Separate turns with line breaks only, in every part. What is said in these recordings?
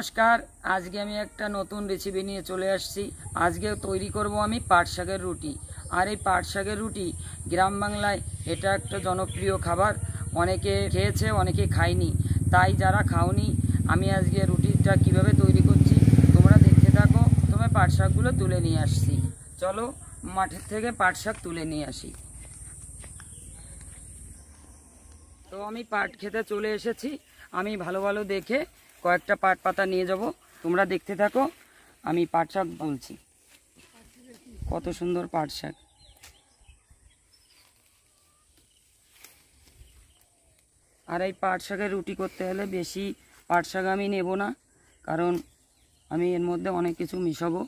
नमस्कार। आज के आमी एक नतून रेसिपि निये चले आसछि। आज के तैरी करब आमी पाट शाकेर रुटी। और ये पाट शाकेर रुटी ग्राम बांगलाय एटा एक जनप्रिय खाबार। अनेके खेयेछे अनेके खायनि, ताई जारा खाओनि आमी आज के रुटिटा किभाबे तैरी करछि तोमरा देखते थाको। प्रथमे पाट शाकगुलो तुले निये आसछि। चलो माठेर थेके पाट शाक तुले निये आसि। तो आमी पाट खेते चले एसेछि। आमी भालो भालो देखे कयेकटा पाट पाता निये जाबो, तोमरा देखते थाको। आमी पाट शाक तुलछि। कत सुंदर पाट शाक। और ये पाट शाकेर रुटी करते हले बेशी पाट शाक आमी नेब ना, कारण आमी एर मध्य अनेक किछु मिशाबो,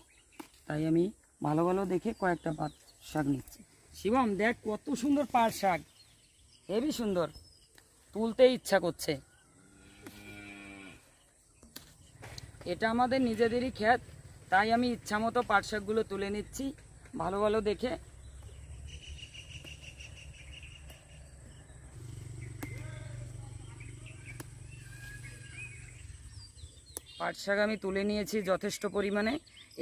ताई आमी भालो भालो देखे कयेकटा पाट शाक निচ্ছি। शिवम देख कत सुंदर पाट शाक, हेबी सुंदर, तुलते इच्छा करছে। এটা আমাদের নিজেদেরই ক্ষেত, তাই আমি ইচ্ছামতো পাট শাকগুলো তুলে নিচ্ছি ভালো ভালো দেখে। পাট শাক আমি তুলে নিয়েছি যথেষ্ট পরিমাণে।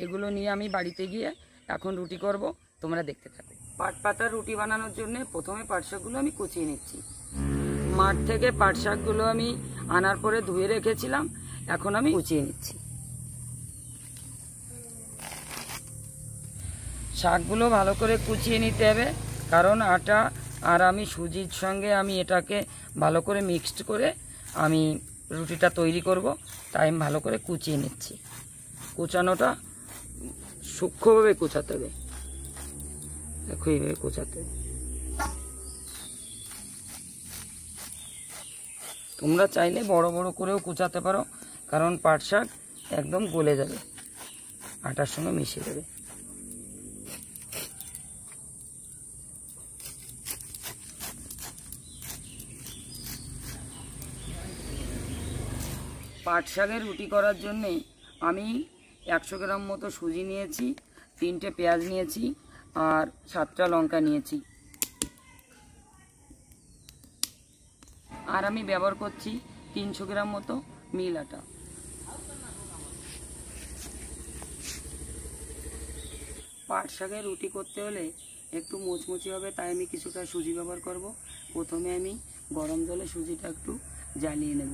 এগুলো নিয়ে আমি বাড়িতে গিয়ে এখন রুটি করব, তোমরা দেখতে থাকো। পাট পাতার রুটি বানানোর জন্য প্রথমে পাট শাকগুলো আমি কুচিয়ে নিচ্ছি। মাঠ থেকে পাট শাকগুলো আমি আনার পরে ধুয়ে রেখেছিলাম, এখন আমি কুচিয়ে নিচ্ছি। শাকগুলো ভালো করে কুচিয়ে নিতে হবে, কারণ আটা আর আমি সুজির সঙ্গে আমি এটাকে ভালো করে মিক্সড করে আমি রুটিটা তৈরি করব, তাই আমি ভালো করে কুচিয়ে নিচ্ছি। কুচানোটা সূক্ষ্মভাবে কুচাতে হবে, দেখো এইভাবে কুচাতে হবে। তোমরা চাইলে বড় বড় করেও কুচাতে পারো, কারণ পাট শাক একদম গলে যাবে, আটার সঙ্গে মিশে যাবে। পাট শাকের রুটি করার জন্য আমি 100 গ্রাম মতো সুজি নিয়েছি, 3টে পেঁয়াজ নিয়েছি আর 7টা লঙ্কা নিয়েছি। আর আমি ব্যবহার করছি 300 গ্রাম মতো মিল আটা। পাট শাকের রুটি করতে হলে একটু মুচমুচি হবে, তাই আমি কিছুটা সুজি ব্যবহার করব। প্রথমে আমি গরম জলে সুজিটা একটু জ্বালিয়ে নেব।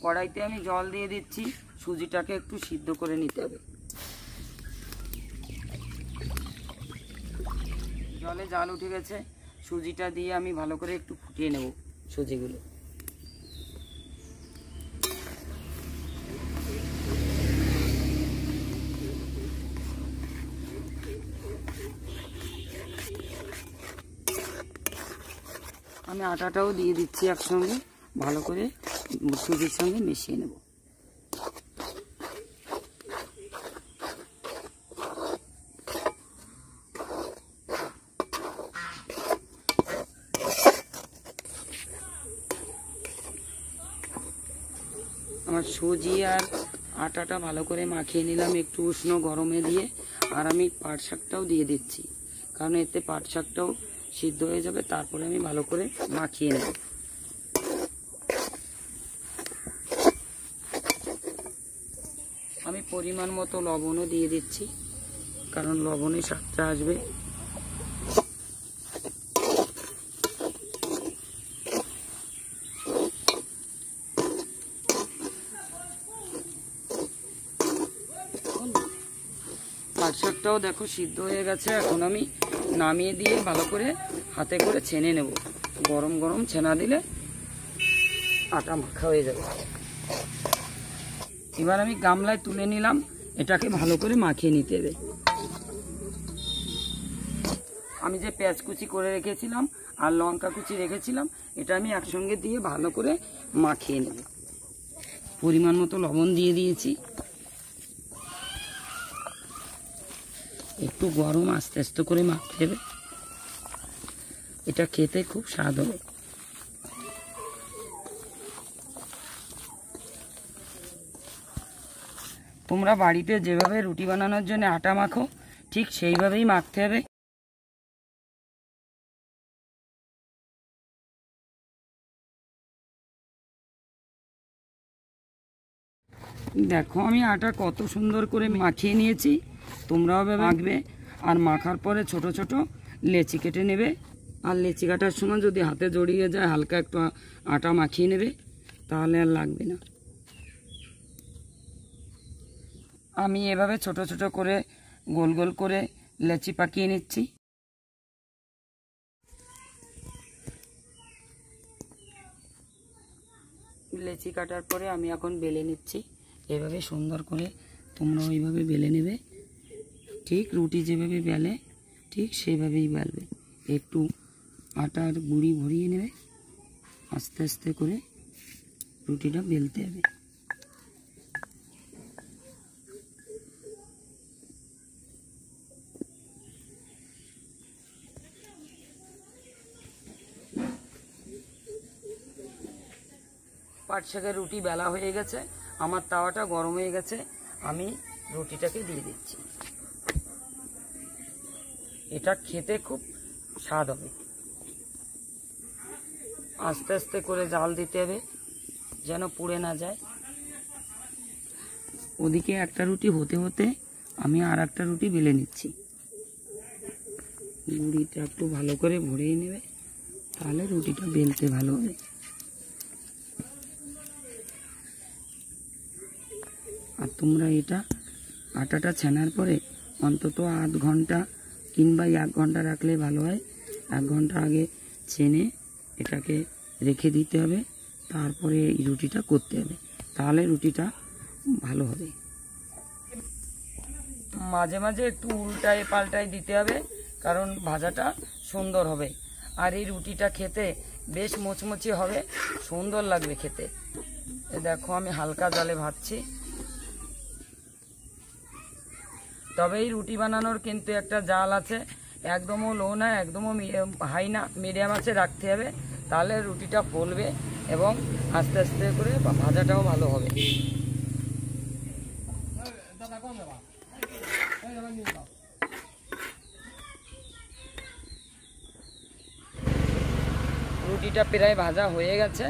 কড়াইতে আমি জল দিয়ে দিচ্ছি, সুজিটাকে একটু সিদ্ধ করে নিতে হবে। জলে জাল উঠে গেছে, সুজিটা দিয়ে আমি ভালো করে একটু ফুটিয়ে নেব সুজিগুলো। আমি আটাটাও দিয়ে দিচ্ছি একসঙ্গে, ভালো করে সুজির সঙ্গে মিশিয়ে নেব। আমার সুজি আর আটাটা ভালো করে মাখিয়ে নিলাম একটু উষ্ণ গরমে দিয়ে। আর আমি পাট শাকটাও দিয়ে দিচ্ছি, কারণ এতে পাট শাকটাও সিদ্ধ হয়ে যাবে। তারপরে আমি ভালো করে মাখিয়ে নেব। আমি পরিমাণ মতো লবণও দিয়ে দিচ্ছি, কারণ লবণে স্বাদটা আসবে। পাট শাকটাও দেখো সিদ্ধ হয়ে গেছে, এখন আমি নামিয়ে দিয়ে ভালো করে হাতে করে ছেনে নেব। গরম গরম ছেনা দিলে আটা মাখা হয়ে যাবে। এবার আমি গামলায় তুলে নিলাম, এটাকে ভালো করে মাখিয়ে নিতে হবে। আমি যে পেঁয়াজ কুচি করে রেখেছিলাম আর লঙ্কা কুচি রেখেছিলাম, এটা আমি একসঙ্গে দিয়ে ভালো করে মাখিয়ে নেব। পরিমাণ মতো লবণ দিয়ে দিয়েছি। একটু গরম আস্তে আস্তে করে মাখতে হবে, এটা খেতে খুব স্বাদ হবে। তোমরা বাড়িতে যেভাবে রুটি বানানোর জন্য আটা মাখো, ঠিক সেইভাবেই মাখতে হবে। দেখো আমি আটা কত সুন্দর করে মাখিয়ে নিয়েছি, তোমরাও মাখবে। আর মাখার পরে ছোট ছোট লেচি কেটে নেবে। আর লেচি কাটার সময় যদি হাতে জড়িয়ে যায় হালকা একটু আটা মাখিয়ে নেবে, তাহলে আর লাগবে না। আমি এভাবে ছোট ছোট করে গোল গোল করে লেচি পাকিয়ে নিচ্ছি। লেচি কাটার পরে আমি এখন বেলে নিচ্ছি। এভাবে সুন্দর করে তোমরা ওইভাবে বেলে নেবে, ঠিক রুটি যেভাবে বেলে ঠিক সেভাবেই বেলবে। একটু আটার গুঁড়ি ভরিয়ে নেবে, আস্তে আস্তে করে রুটিটা বেলতে হবে। পাট শাকের রুটি বেলা হয়ে গেছে, আমার তাওয়াটা গরম হয়ে গেছে, আমি রুটিটাকে দিয়ে দিচ্ছি। এটা খেতে খুব স্বাদ হবে। আস্তে আস্তে করে জাল দিতে হবে যেন পুড়ে না যায়। ওদিকে একটা রুটি হতে হতে আমি আর একটা রুটি বেলে নিচ্ছি। গুঁড়িটা একটু ভালো করে ভরিয়ে নেবে, তাহলে রুটিটা বেলতে ভালো হবে। আর তোমরা এটা আটাটা ছানার পরে অন্তত আধ ঘন্টা কিংবা 1 ঘন্টা রাখলে ভালো হয়। 1 ঘন্টা আগে ছেনে এটাকে রেখে দিতে হবে, তারপরে এই রুটিটা করতে হবে, তাহলে রুটিটা ভালো হবে। মাঝে মাঝে একটু উল্টায় পাল্টায় দিতে হবে, কারণ ভাজাটা সুন্দর হবে। আর এই রুটিটা খেতে বেশ মুচমুচে হবে, সুন্দর লাগবে খেতে। দেখো আমি হালকা জালে ভাজছি। তবে এই রুটি বানানোর কিন্তু একটা জাল আছে, একদমও লো না একদমও হাই না, মিডিয়াম আছে রাখতে হবে, তাহলে রুটিটা ফুলবে এবং আস্তে আস্তে করে ভাজাটাও ভালো হবে। রুটিটা প্রায় ভাজা হয়ে গেছে।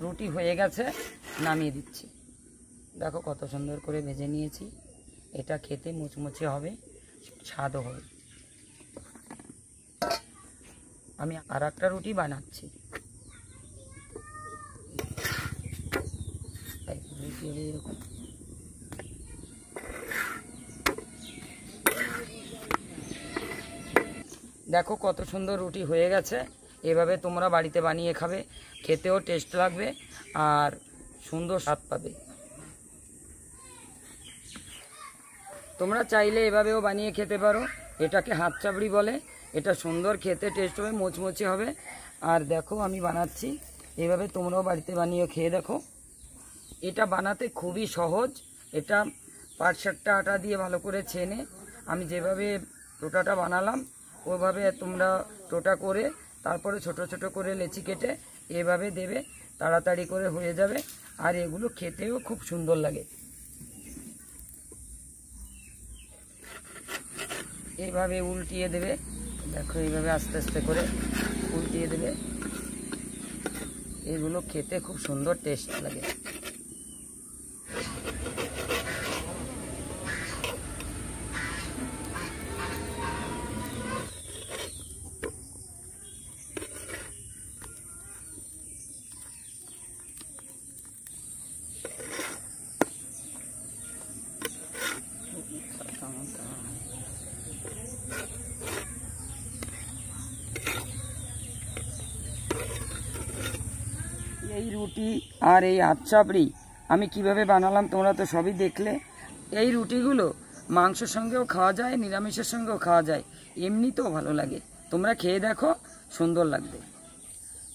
রুটি হয়ে গেছে, নামিয়ে দিচ্ছি। দেখো কত সুন্দর করে ভেজে নিয়েছি। এটা খেতে মুচমুচে হবে, স্বাদও হবে। আমি আর একটা রুটি বানাচ্ছি। এরকম দেখো কত সুন্দর রুটি হয়ে গেছে। এভাবে তোমরা বাড়িতে বানিয়ে খাবে, খেতেও টেস্ট লাগবে আর সুন্দর স্বাদ পাবে। তোমরা চাইলে এভাবেও বানিয়ে খেতে পারো। এটাকে হাত চাবড়ি বলে। এটা সুন্দর খেতে টেস্ট হবে, মুচমুচে হবে। আর দেখো আমি বানাচ্ছি, এভাবে তোমরাও বাড়িতে বানিয়ে খেয়ে দেখো। এটা বানাতে খুবই সহজ। এটা পাট শাকটা আটা দিয়ে ভালো করে ছেনে আমি যেভাবে টোটাটা বানালাম ওইভাবে তোমরা টোটা করে তারপরে ছোট ছোট করে লেচি কেটে এভাবে দেবে, তাড়াতাড়ি করে হয়ে যাবে। আর এগুলো খেতেও খুব সুন্দর লাগে। এইভাবে উল্টিয়ে দেবে, দেখো এইভাবে আস্তে আস্তে করে উল্টিয়ে দেবে। এগুলো খেতে খুব সুন্দর টেস্ট লাগে। এই রুটি আর এই হাত চাপড়ি আমি কিভাবে বানালাম তোমরা তো সবই দেখলে। এই রুটিগুলো মাংসের সঙ্গেও খাওয়া যায়, নিরামিষের সঙ্গেও খাওয়া যায়, এমনিতেও ভালো লাগে। তোমরা খেয়ে দেখো, সুন্দর লাগবে।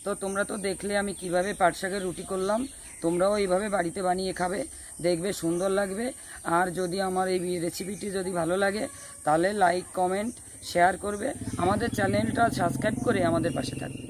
তো তোমরা তো দেখলে আমি কিভাবে পাট শাকের রুটি করলাম। তোমরাও এইভাবে বাড়িতে বানিয়ে খাবে, দেখবে সুন্দর লাগবে। আর যদি আমার এই রেসিপিটি যদি ভালো লাগে তাহলে লাইক, কমেন্ট, শেয়ার করবে। আমাদের চ্যানেলটা সাবস্ক্রাইব করে আমাদের পাশে থাকবে।